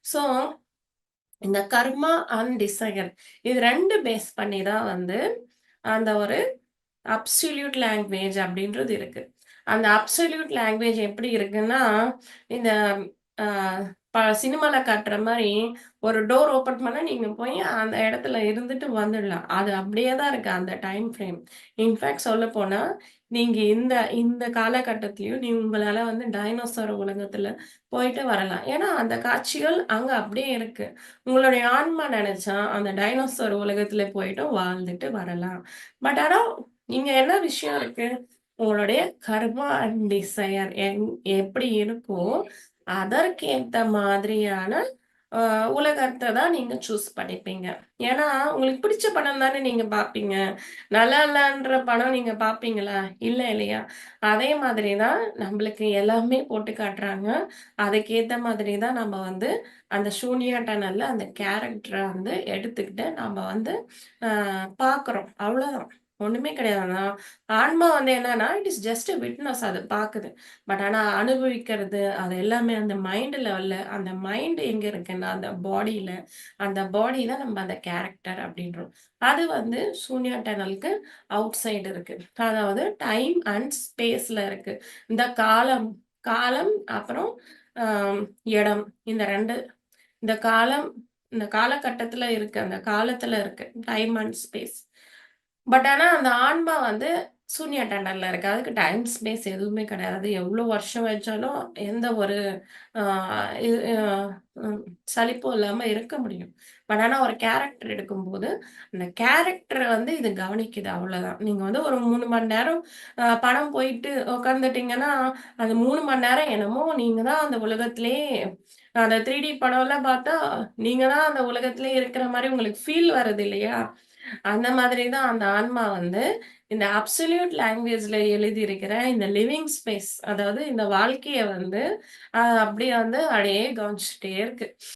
So இந்த கர்மா and desire இது 2 base பண்ணி தான் வந்து அந்த ஒரு அப்சல்யூட் லாங்குவேஜ் அப்படின்றது இருக்கு. அந்த அப்சல்யூட் லாங்குவேஜ் எப்படி இருக்குன்னா, இந்த அ சினிமால காட்டுற மாரி ஒரு டோர் ஓப்பன் பண்ணா நீங்க போய் அந்த இடத்துல இருந்துட்டு வந்துடலாம். அது அப்படியே தான் இருக்கு அந்த டைம் ஃப்ரேம். இன்ஃபாக்ட் சொல்லப்போனா, நீங்க இந்த இந்த காலகட்டத்திலயும் உங்களால வந்து டைனோசர் உலகத்துல போயிட்டு வரலாம். ஏன்னா, அந்த காட்சிகள் அங்க அப்படியே இருக்கு. உங்களுடைய ஆன்மா நெனச்சா, அந்த டைனோசர் உலகத்துல போயிட்டும் வாழ்ந்துட்டு வரலாம். பட் ஆனா இங்க என்ன விஷயம் இருக்கு? உங்களுடைய கர்மா அண்ட் டிசையர் எப்படி இருக்கோ, அதற்கேத்த மாதிரியான அ உலகத்த தான் நீங்க சூஸ் பண்ணிப்பீங்க. ஏன்னா, உங்களுக்கு பிடிச்ச படம் தானே நீங்க பார்ப்பீங்க. நல்லா இல்லன்ற படம் நீங்க பார்ப்பீங்களா? இல்ல இல்லையா? அதே மாதிரி தான் நம்பளுக்கு எல்லாமே போட்டு காட்டுறாங்க. அதுக்கேத்த மாதிரி தான் நம்ம வந்து அந்த சூனியா டனல்ல அந்த கேரக்டர வந்து எடுத்துக்கிட்டு நம்ம வந்து அ பார்க்குறோம். அவ்வளோதான். ஒண்ணுமே கிடையாது. ஆன்மா வந்து என்னன்னா, it is just a witness அது பாக்குது. பட் ஆனா அனுபவிக்கிறது, அது எல்லாமே அந்த மைண்ட் லெவல்ல, அந்த மைண்ட் எங்க இருக்குன்னா, அந்த பாடியில, அந்த பாடி தான் நம்ம அந்த கேரக்டர் அப்படின்றோம். அது வந்து சூன்யா டனலுக்கு அவுட் சைடு இருக்கு. அதாவது டைம் அண்ட் ஸ்பேஸ்ல இருக்கு. இந்த காலம் காலம் அப்புறம் அ இடம். இந்த 2 இந்த காலம் இந்த காலகட்டத்துல இருக்கு. அந்த காலத்துல இருக்கு. Time and space. பட் ஆனா, அந்த ஆன்மா வந்து சூன்ய டனல்ல இருக்கு. அதுக்கு டைம், ஸ்பேஸ் எதுவுமே கிடையாது. எவ்ளோ வருஷம் வச்சாலும் எந்த ஒரு ஆ இது ம் சலிப்பும் இல்லாம இருக்க முடியும். பட் ஆனா, ஒரு கேரக்டர் எடுக்கும்போது, அந்த கேரக்டர வந்து இது கவனிக்குது அவ்வளோதான். நீங்க வந்து ஒரு 3 மணி நேரம் படம் போயிட்டு உட்காந்துட்டீங்கன்னா, அந்த 3 மணி நேரம் என்னமோ நீங்க தான் அந்த உலகத்திலேயே அந்த 3டி படம்லாம் பார்த்தா, நீங்க தான் அந்த உலகத்திலேயே இருக்கிற மாரி உங்களுக்கு ஃபீல் வருது இல்லையா? அந்த மாதிரி தான் அந்த ஆன்மா வந்து இந்த அப்சல்யூட் லாங்குவேஜ்ல எழுதியிருக்கிற இந்த லிவிங் ஸ்பேஸ் அதாவது இந்த வாழ்க்கைய வந்து அப்படியே வந்து அப்படியே கவனிச்சுட்டே இருக்கு.